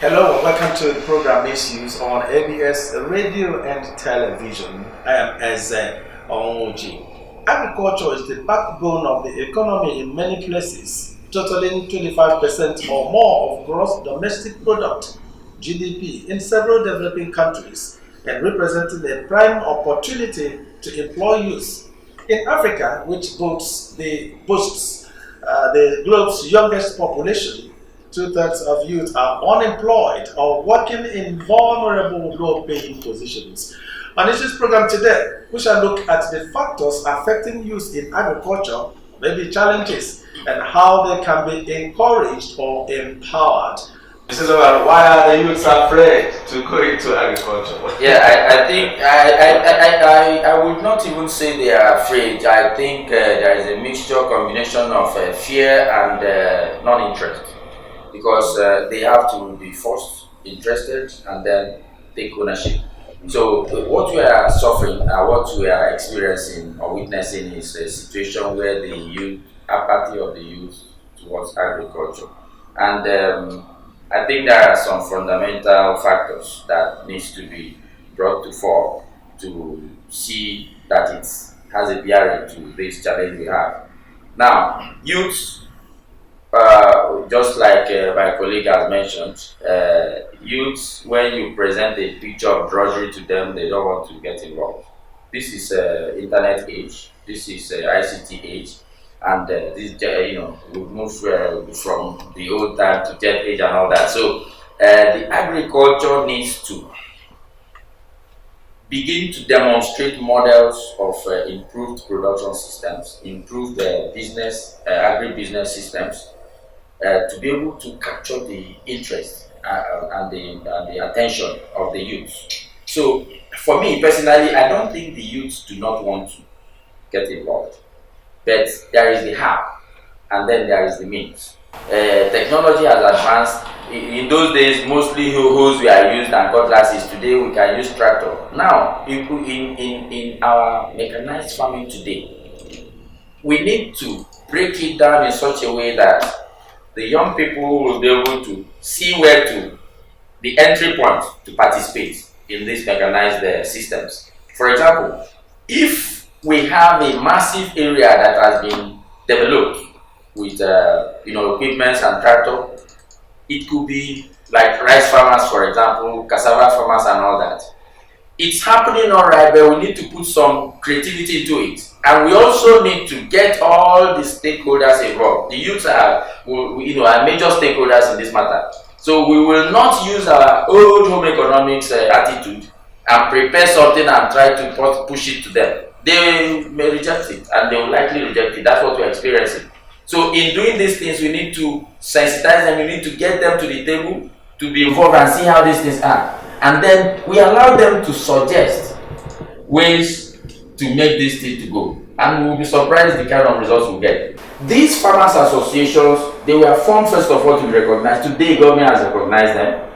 Hello and welcome to the program Issues on ABS Radio and Television. I am Eze Onwuji. Agriculture is the backbone of the economy in many places, totaling 25% or more of gross domestic product (GDP) in several developing countries and representing a prime opportunity to employ youth. In Africa, which boasts the globe's youngest population, two-thirds of youth are unemployed or working in vulnerable, low-paying positions. On this program today, we shall look at the factors affecting youth in agriculture, maybe challenges, and how they can be encouraged or empowered. This is about why are the youths afraid to go into agriculture? Yeah, I think I would not even say they are afraid. I think there is a mixture combination of fear and non-interest, because they have to be first interested and then take ownership. So what we are suffering, what we are experiencing or witnessing is a situation where the youth, apathy of the youth towards agriculture. And I think there are some fundamental factors that needs to be brought to fore to see that it has a bearing to this challenge we have. Now, youth, just like my colleague has mentioned, youths, when you present a picture of drudgery to them, they don't want to get involved. This is internet age, this is ICT age, and this, we've moved from the old time to jet age and all that. So the agriculture needs to begin to demonstrate models of improved production systems, improved agribusiness systems, to be able to capture the interest and the attention of the youth. So for me personally, I don't think the youth do not want to get involved. But there is the how, and then there is the means. Technology has advanced. In those days, mostly hoes were used and cutlasses. Today, we can use tractor. Now, people in our mechanized farming today, we need to break it down in such a way that the young people will be able to see where to the entry point to participate in these mechanized systems. For example, if we have a massive area that has been developed with equipments and tractor, it could be like rice farmers, for example, cassava farmers and all that. It's happening all right, but we need to put some creativity into it, and we also need to get all the stakeholders involved. The youths are major stakeholders in this matter. So we will not use our old home economics attitude and prepare something and try to push it to them. They may reject it, and they will likely reject it. That's what we're experiencing. So in doing these things, we need to sensitize them, we need to get them to the table to be involved and see how these things are. And then we allow them to suggest ways to make this thing to go. And we'll be surprised the kind of results we'll get. These farmers associations, they were formed first of all to be recognized. Today, government has recognized them.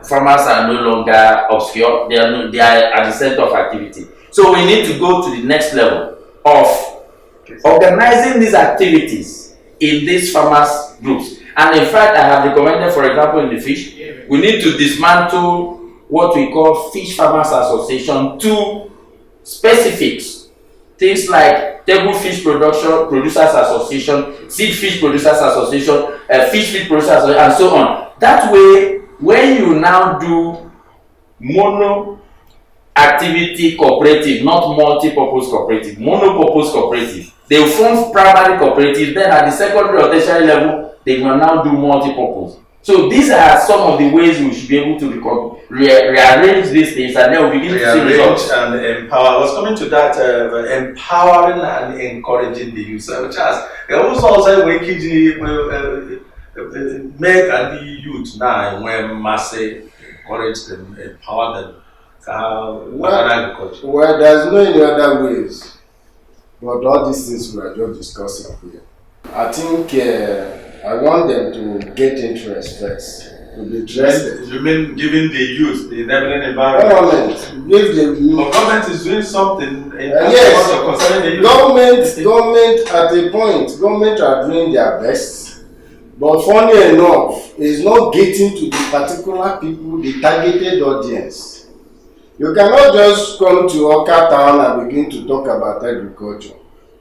Farmers are no longer obscure, they are at the center of activity. So we need to go to the next level of organizing these activities in these farmers groups. And in fact, I have recommended, for example, in the fish, we need to dismantle what we call fish farmers association to specifics. Things like table fish producers association, seed fish producers association, fish feed producers association, and so on. That way, when you now do mono activity cooperative, not multi-purpose cooperative, mono-purpose cooperative, they will form primary cooperative, then at the secondary or tertiary level, they will now do multi-purpose. So these are some of the ways we should be able to rearrange these things, and then we begin to see results. And empower. I was coming to that, empowering and encouraging the youth. Charles, there was also a way to make and the youth now when massive encourage them, empower them. Well, there's no any other ways, but all these things we are just discussing here. I think I want them to get interest first, to be interested. You mean giving the youth the enabling environment? Government is doing something in yes. Concerning the youth. Government at a point, government are doing their best, But funny enough, it's not getting to the particular people, the targeted audience. You cannot just come to Oka town and begin to talk about agriculture.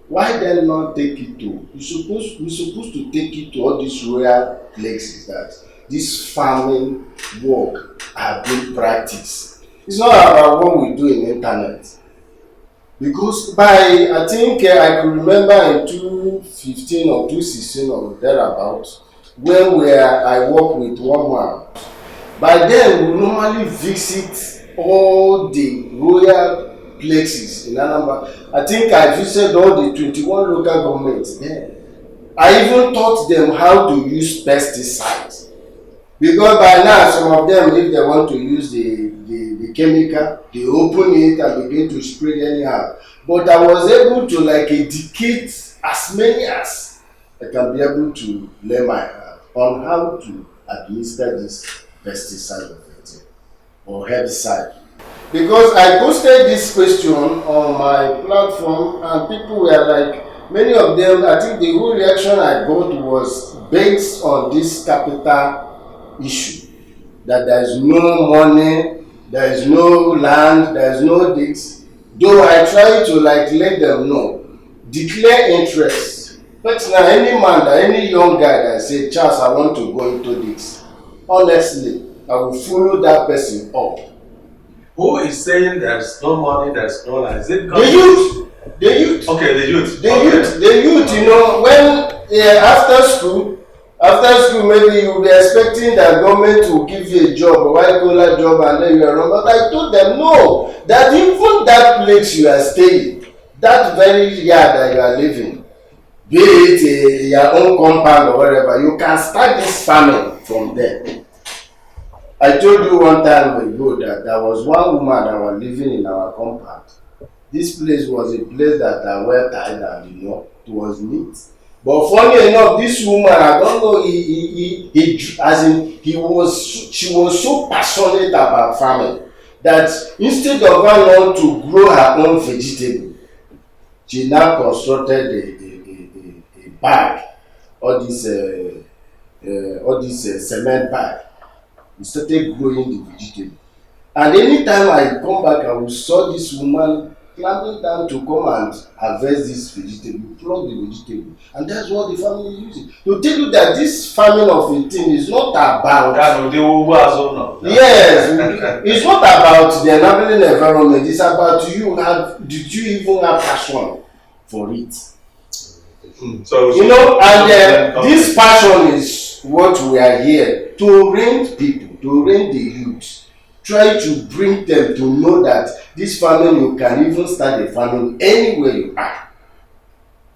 Why then not take it to? You're supposed to take it to all these rural places that this farming work are being practiced. It's not about what we do in internet. Because by, I think I could remember in 2015 or 2016 or thereabouts, when I work with one man. By then, we normally visit all the rural places in Anambra. I think I visited all the 21 local governments there. I even taught them how to use pesticides. Because by now, some of them, if they want to use the chemical, they open it and begin to spray anyhow. But I was able to educate as many as I can be able to lay my hand on how to administer this pesticide or herbicide. Because I posted this question on my platform and people were like, many of them, I think the whole reaction I got was based on this capital issue. That there is no money, there is no land, there is no this. Though I try to let them know, declare interest. But now any man, any young guy that say, Charles, I want to go into this, honestly, I will follow that person up. Who is saying there's no money, there's no land? Is it the youth? The youth. Okay, the youth. The youth, you know, when after school, maybe you'll be expecting that government will give you a job, a white collar job, and then you are wrong. But I told them, no, that even that place you are staying, that very yard that you are living, be it your own compound or wherever, you can start this farming from there. I told you one time ago that there was one woman that was living in our compound. This place was a place that I well tied and it was neat. But funny enough, this woman, I don't know, she was so passionate about farming that instead of her want to grow her own vegetable, she now constructed a bag, all this cement bag. We started growing the vegetable. And anytime I come back, I will saw this woman climbing down to come and harvest this vegetable, pluck the vegetable. And that's what the family uses. To tell you that this farming of a thing is not about... Yes, it's not about the enabling environment, it's about you. Did you even have passion for it? So, and this passion is what we are here to orient people, to orient the youth. Try to bring them to know that this farming, you can even start a farming anywhere you are.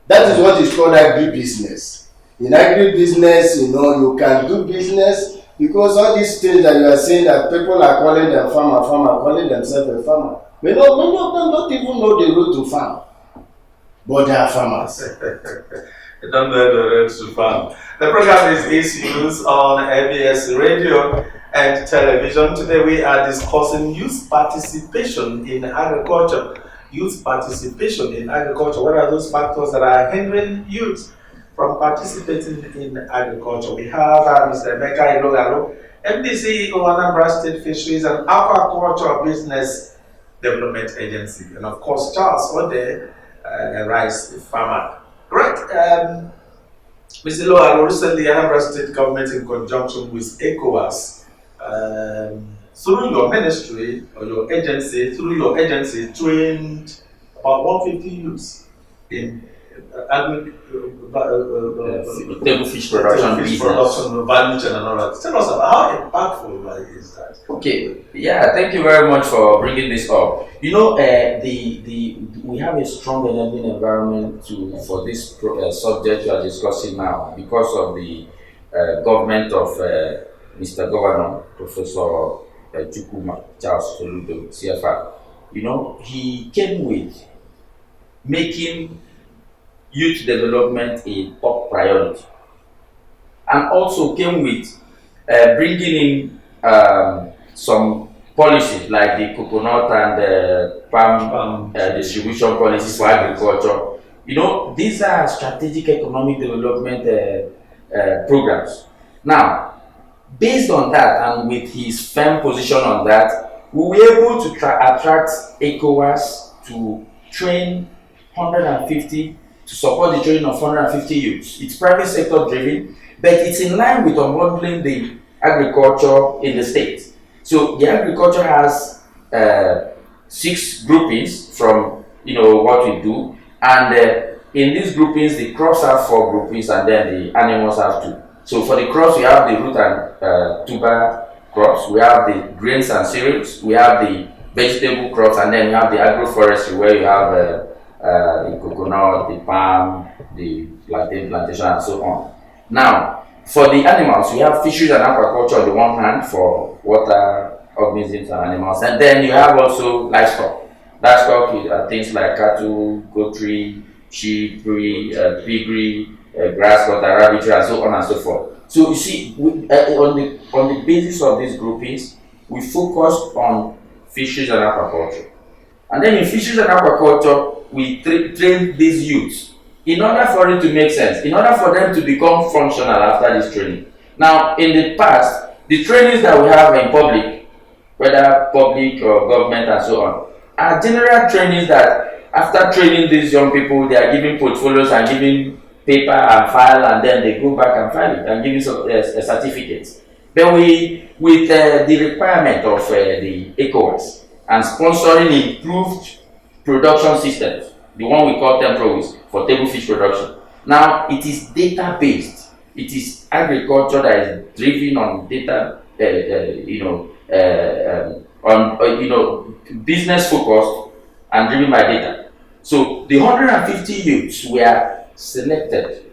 That is what is called agribusiness. In agribusiness, you can do business because all these things that you are saying that people are calling them farmer, calling themselves a farmer. Many of them don't even know the road to farm. But they are farmers. They don't know the road to farm. The program is Issues on ABS Radio and Television. Today we are discussing youth participation in agriculture. Youth participation in agriculture. What are those factors that are hindering youth from participating in agriculture? We have Mr. Emeka Ilogalo, MD CEO Anambra State Fisheries and Aquaculture Business Development Agency, and of course Charles Ode, a rice farmer. Right. Mr. Ilogalo, recently Anambra State government in conjunction with ECOWAS, through your ministry or your agency, trained about 150 youths in table fish production, value chain and all that. Tell us about how impactful is that? Okay, yeah, thank you very much for bringing this up. We have a strong enabling environment for this subject you are discussing now because of the government of Mr. Governor, Professor Chukwuma Charles Soludo, CFR. He came with making youth development a top priority, and also came with bringing in some policies like the coconut and palm distribution policies for agriculture. These are strategic economic development programs. Now, based on that and with his firm position on that, we were able to attract ECOWAS to train 150, to support the training of 150 youths. It's private sector driven, but it's in line with unbundling the agriculture in the state. So the agriculture has 6 groupings from what we do, and in these groupings the crops have 4 groupings and then the animals have 2. So for the crops we have the root and tuber crops, we have the grains and cereals, we have the vegetable crops, and then we have the agroforestry where you have the coconut, the palm, the plantation and so on. Now for the animals we have fisheries and aquaculture on the one hand for water organisms and animals, and then you have also livestock. Livestock is things like cattle, goatry, sheep, piggery, grass cutter, rabbitry, and so on and so forth. So you see, on the basis of these groupings, we focused on fisheries and aquaculture. And then in fisheries and aquaculture, we train these youths in order for it to make sense, in order for them to become functional after this training. Now, in the past, the trainings that we have in public, whether public or government and so on, are general trainings that after training these young people, they are given portfolios and giving paper and file, and then they go back and file it and give a certificate. But with the requirement of the ECOWAS and sponsoring improved production systems, the one we call TEMPROWIS for table fish production. Now it is data based. It is agriculture that is driven on data, business focused and driven by data. So the 150 youths were selected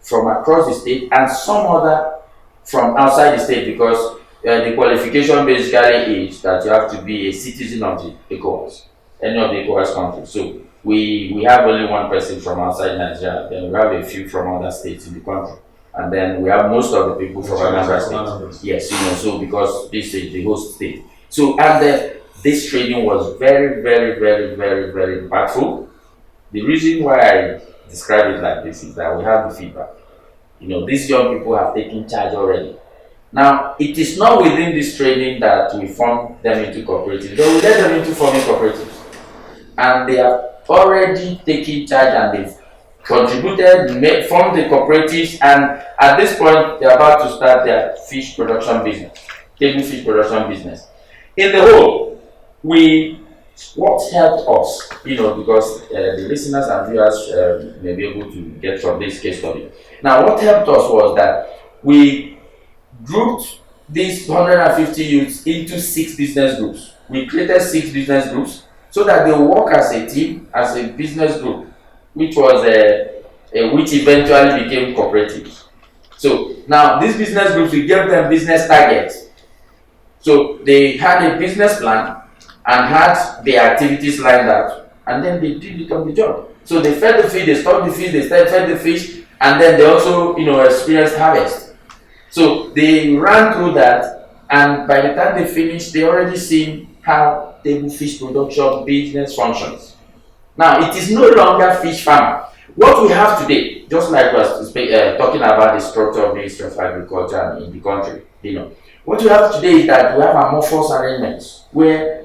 from across the state and some other from outside the state, because the qualification basically is that you have to be a citizen of the ECOWAS, any of the ECOWAS countries. So we have only one person from outside Nigeria, then we have a few from other states in the country, and then we have most of the people from Anambra State. Yes, so because this is the host state. So and this training was very, very, very, very, very impactful. The reason why I describe it like this is that we have the feedback. These young people have taken charge already. Now, it is not within this training that we form them into cooperatives. They will let them into forming cooperatives. And they have already taken charge and they've contributed, formed the cooperatives, and at this point, they're about to start their fish production business, table fish production business. In the whole, what helped us, because the listeners and viewers may be able to get from this case study. Now, what helped us was that we grouped these 150 youths into 6 business groups. We created 6 business groups so that they work as a team, as a business group, which was which eventually became cooperatives. So now these business groups, we gave them business targets. So they had a business plan and had their activities lined out, and then they did it on the job. So they fed the fish, they stocked the fish, they fed the fish, and then they also experienced harvest. So they ran through that, and by the time they finished, they already seen how table fish production business functions. Now it is no longer fish farming. What we have today, just like we were talking about the structure of the Ministry of Agriculture in the country, what we have today is that we have amorphous arrangements where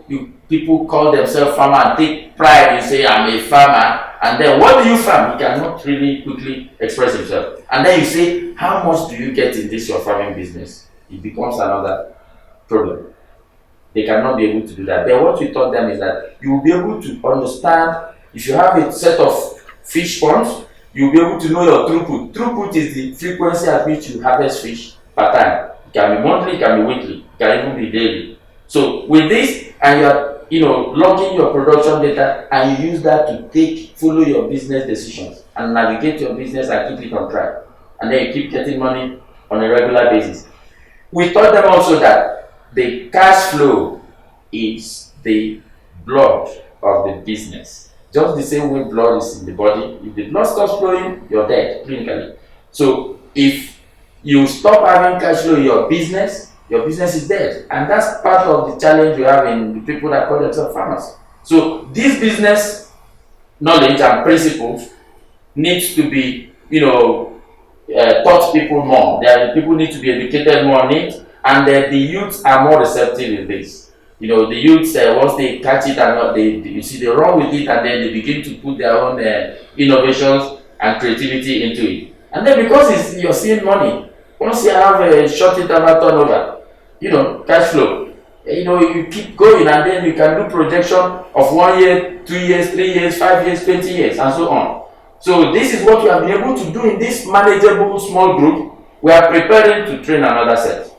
people call themselves farmer and take pride in saying, I'm a farmer, and then what do you farm? He cannot really quickly express himself. And then you say, how much do you get in this your farming business? It becomes another problem. They cannot be able to do that. But what we taught them is that you will be able to understand, if you have a set of fish ponds, you'll be able to know your throughput. Throughput is the frequency at which you harvest fish per time. It can be monthly, it can be weekly, it can even be daily. So with this, and you are logging your production data, and you use that to follow your business decisions and navigate your business and keep it on track. And then you keep getting money on a regular basis. We taught them also that the cash flow is the blood of the business. Just the same way blood is in the body. If the blood stops flowing, you're dead clinically. So if you stop having cash flow in your business is dead. And that's part of the challenge you have in the people that call themselves farmers. So this business knowledge and principles needs to be, taught people more. People need to be educated more on it, and the youths are more receptive in this. You know, the youths once they catch it and you see they run with it, and then they begin to put their own innovations and creativity into it. And then because you're seeing money, once you have a short interval turnover, you know, cash flow, you know, you keep going, and then you can do projection of 1 year, 2 years, 3 years, 5 years, 20 years, and so on. So this is what we have been able to do in this manageable small group. We are preparing to train another set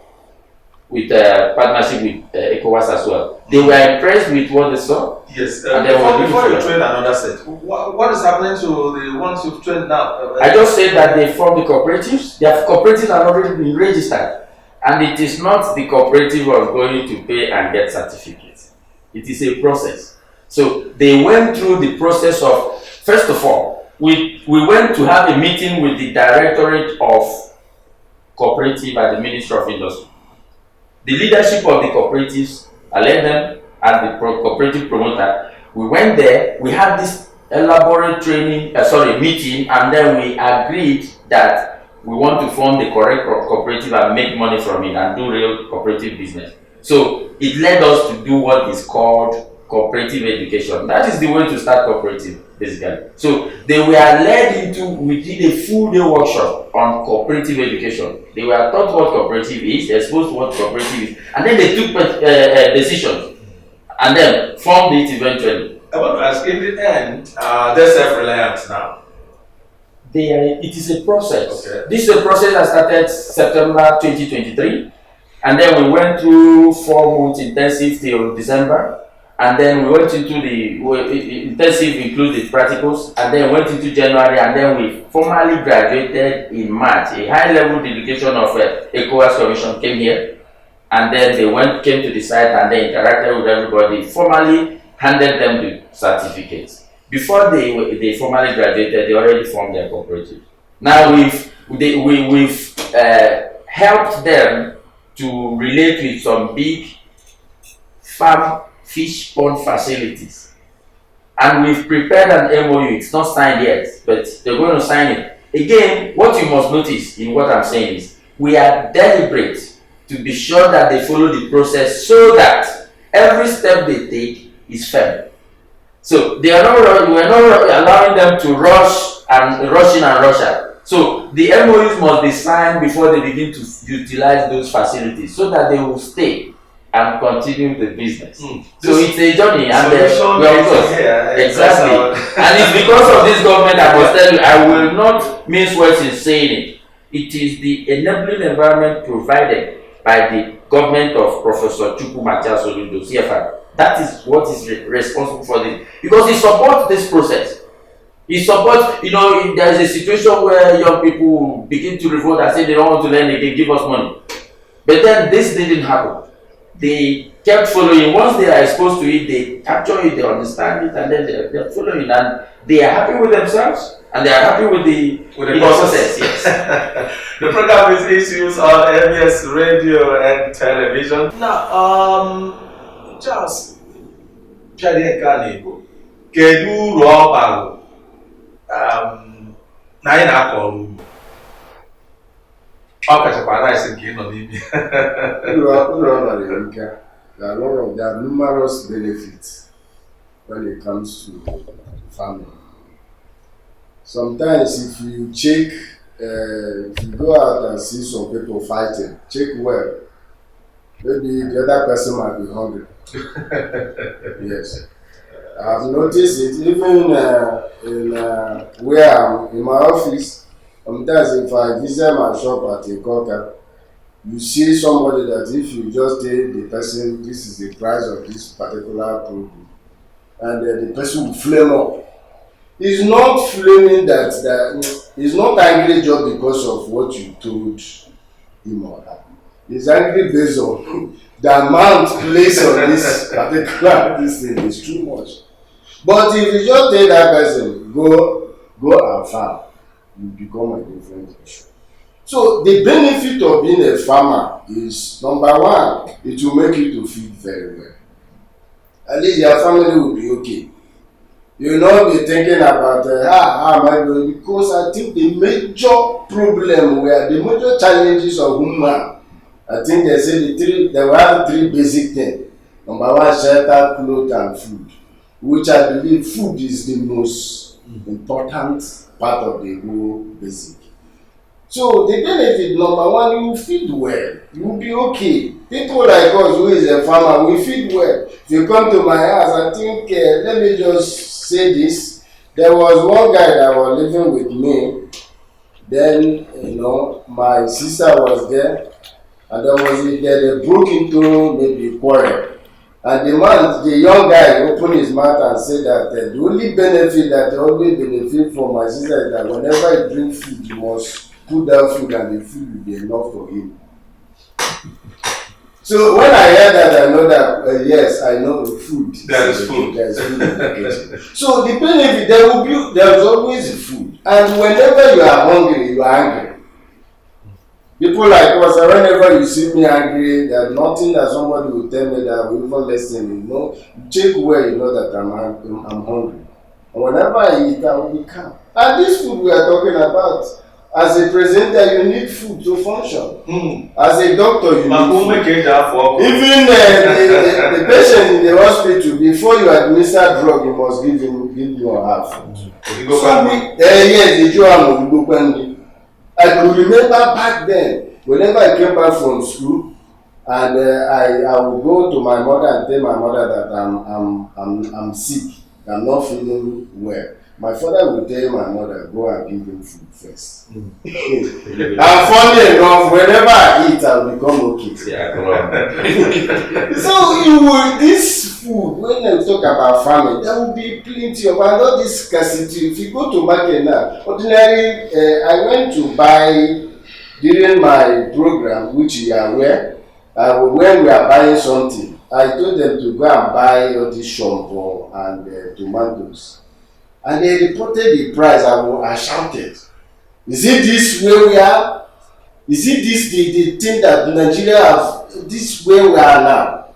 with partnership with ECOWAS as well. They were impressed with what they saw. Yes. And Before you train another set, what is happening to the ones you've trained now? I just said that they formed the cooperatives. Their cooperatives are already been registered. And it is not the cooperative of going to pay and get certificates. It is a process. So they went through the process of, first of all, we went to have a meeting with the Directorate of Cooperative at the Ministry of Industry. The leadership of the cooperatives, I led them as the cooperative promoter. We went there, we had this elaborate meeting, and then we agreed that we want to form the correct cooperative and make money from it and do real cooperative business. So it led us to do what is called cooperative education. That is the way to start cooperative, basically. So they were led into, we did a full day workshop on cooperative education. They were taught what cooperative is, exposed to what cooperative is, and then they took decisions and then formed it eventually. I want to ask, in the end, they're self-reliant now. It is a process. Okay. This is a process that started September 2023, and then we went through 4 months intensive till December. And then we went into the intensive, included practicals, and then went into January, and then we formally graduated in March. A high-level delegation of ECOWAS Commission came here, and then they came to the site, and they interacted with everybody, formally handed them the certificates. Before they formally graduated, they already formed their cooperative. Now we've helped them to relate with some big farm fish pond facilities, and we've prepared an MOU. It's not signed yet, but they're going to sign it. Again, what you must notice in what I'm saying is we are deliberate to be sure that they follow the process so that every step they take is firm. So we're not allowing them to rush in and rush out. So the MOUs must be signed before they begin to utilize those facilities so that they will stay and continue the business. So it's a journey, and exactly. And it's because of this government, I must tell you, I will not mince words in saying it. It is the enabling environment provided by the government of Professor Chukwu Macha Soludo, CFR. That is what is responsible for this, because he supports this process. He supports, you know, if there is a situation where young people begin to revolt and say they don't want to learn, they can give us money. But then this didn't happen. They kept following. Once they are exposed to it, they capture it, they understand it, and then they're following, and they are happy with themselves, and they are happy with the process. Yes. The program is issues on ABS radio and television. Now, Charles, Kedu uru ọ bara na anyị na-akọ ọrụ ugbo? Ọ kachakwa rice nke ị nọ n'ime. There are numerous benefits when it comes to farming. Sometimes if you check, if you go out and see some people fighting, check well. Maybe the other person might be hungry. Yes. I've noticed it even in my office. Sometimes if I visit my shop at a Koka, you see somebody that if you just tell the person this is the price of this particular product, and the person will flame up. He's not flaming that he's not angry just because of what you told him or her. He's angry based on the amount placed on this particular this thing is too much. But if you just tell that person, go and farm, you become a different issue. So the benefit of being a farmer is, number one, it will make you to feed very well. At least your family will be okay. You not be thinking about how am I going, because I think the major problem where the major challenges of human, I think they say they will have three basic things. Number one, shelter, clothes, and food, which I believe food is the most important part of the whole basic. So the benefit, number one, you feed well, you will be okay. People like us who is a farmer, we feed well. If you come to my house, I think, let me just say this. There was one guy that was living with me. Then, my sister was there. And they broke into maybe quarrel. And the young guy opened his mouth and said that the only benefit that they always benefit from my sister is that whenever he drinks food, he must put down food and the food will be enough for him. So when I heard that, I know that, yes, I know food. There is food. There is food in the kitchen. So the benefit, there is always food. And whenever you are hungry, you are angry. People like us, whenever you see me angry, there's nothing that somebody will tell me that will even listen. Check where you know that I'm hungry. And whenever I eat, I will be calm. And this food we are talking about, as a presenter, you need food to function. As a doctor, you need food. Even the patient in the hospital, before you administer drug, you must give you half food. I could remember back then, whenever I came back from school, and I would go to my mother and tell my mother that I'm sick, I'm not feeling well. My father would tell my mother, go and give him food first. And funny enough, whenever I eat, I'll become okay. So this food, when I talk about farming, there will be plenty of, and all this scarcity. If you go to market now, ordinarily, I went to buy, during my program, which you are aware, when we are buying something, I told them to go and buy all this shombo and tomatoes. And they reported the price. I shouted, is it this way we are? Is it this the thing that Nigeria have, this way we are now?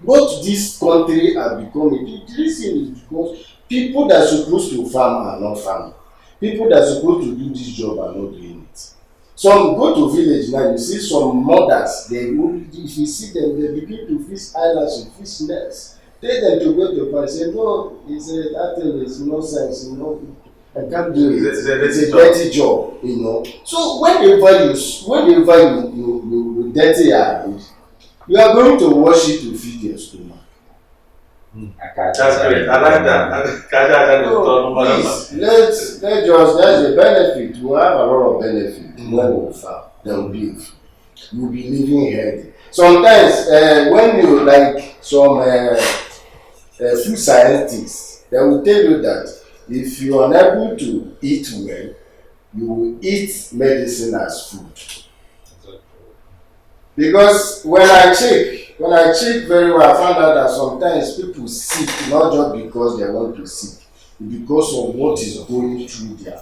What this country has become, the reason is because people that are supposed to farm are not farming. People that are supposed to do this job are not doing it. Some go to village now, you see some mothers, if you see them, they begin to fish islands, fish nets. Tell them to go to farm. Say, no, that thing is nonsense, I can't do it. It's a dirty job, So whenever you dirty your hand, you are going to wash it to feed your stomach. That's great. I like that. Please, there's a benefit. We have a lot of benefit when we farm. Then you'll be living healthy. Sometimes when you like some food scientists, they will tell you that if you are unable to eat well, you will eat medicine as food. Because when I check very well, I found out that sometimes people sick not just because they want to sick, because of what is going through their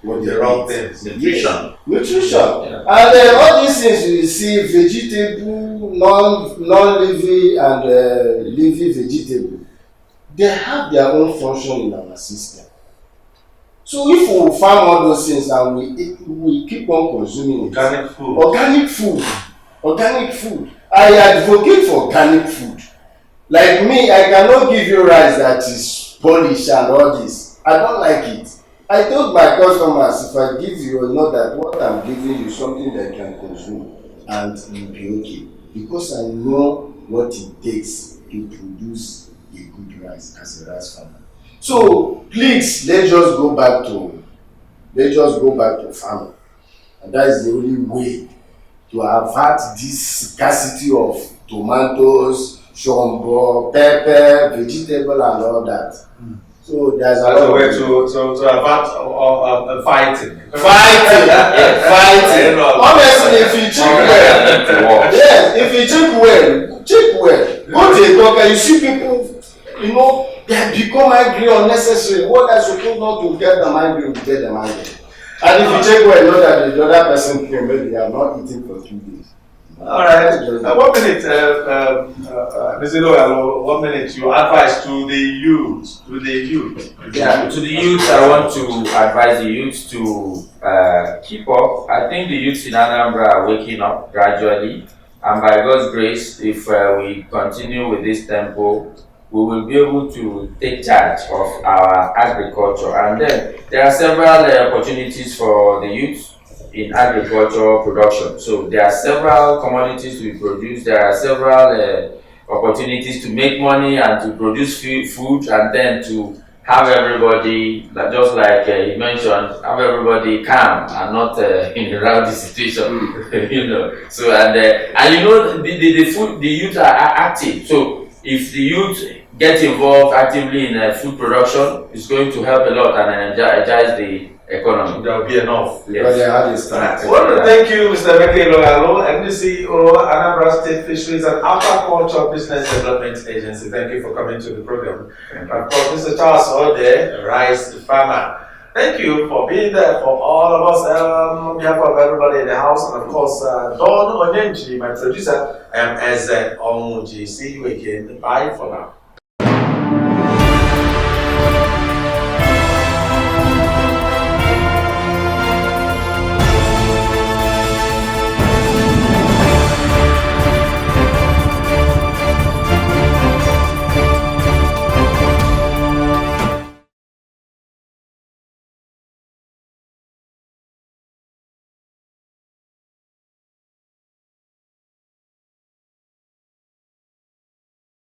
the wrong things. Nutrition. Yeah. And all these things you see, vegetable, non-leafy and leafy vegetable, they have their own function in our system. So if we farm all those things and we keep on consuming organic food. I advocate for organic food. Like me, I cannot give you rice that is polished and all this. I don't like it. I told my customers, if I give you, know that what I'm giving you is something that you can consume and you'll be okay. Because I know what it takes to produce a good rice as a rice farmer. So please, let's just go back to farming. And that is the only way to avert this scarcity of tomatoes, shombo, pepper, vegetable and all that. So there's a lot of way to avert fighting. Honestly, if you check well. Go to a doctor, you see people, they become angry unnecessarily. What they're supposed not to get them angry will get them angry. And if you check well, you know that the other person came, maybe they are not eating for 2 days. All right. 1 minute, Mr. Loyalo, 1 minute. Your advice to the youth. Yeah, to the youth, I want to advise the youth to keep up. I think the youth in Anambra are waking up gradually, and by God's grace, if we continue with this tempo, we will be able to take charge of our agriculture. And then there are several opportunities for the youth in agricultural production. So there are several commodities we produce. There are several opportunities to make money and to produce food, and then to have everybody, just like he mentioned, have everybody calm and not in a rowdy situation. You know. So and you know the youth are active. So if the youth get involved actively in food production, it's going to help a lot and energize the economy. There will be enough. But they Yes. had this time. Well, thank you, Mr. Meke Loyalo, MD CEO, Anambra State Fisheries and Aquaculture Business Development Agency. Thank you for coming to the program. And of course, Mr. Charles Ode, rice farmer. Thank you for being there for all of us, on behalf of everybody in the house, and of course, Don Onyenji, my producer, I am Eze Omuji. See you again. Bye for now.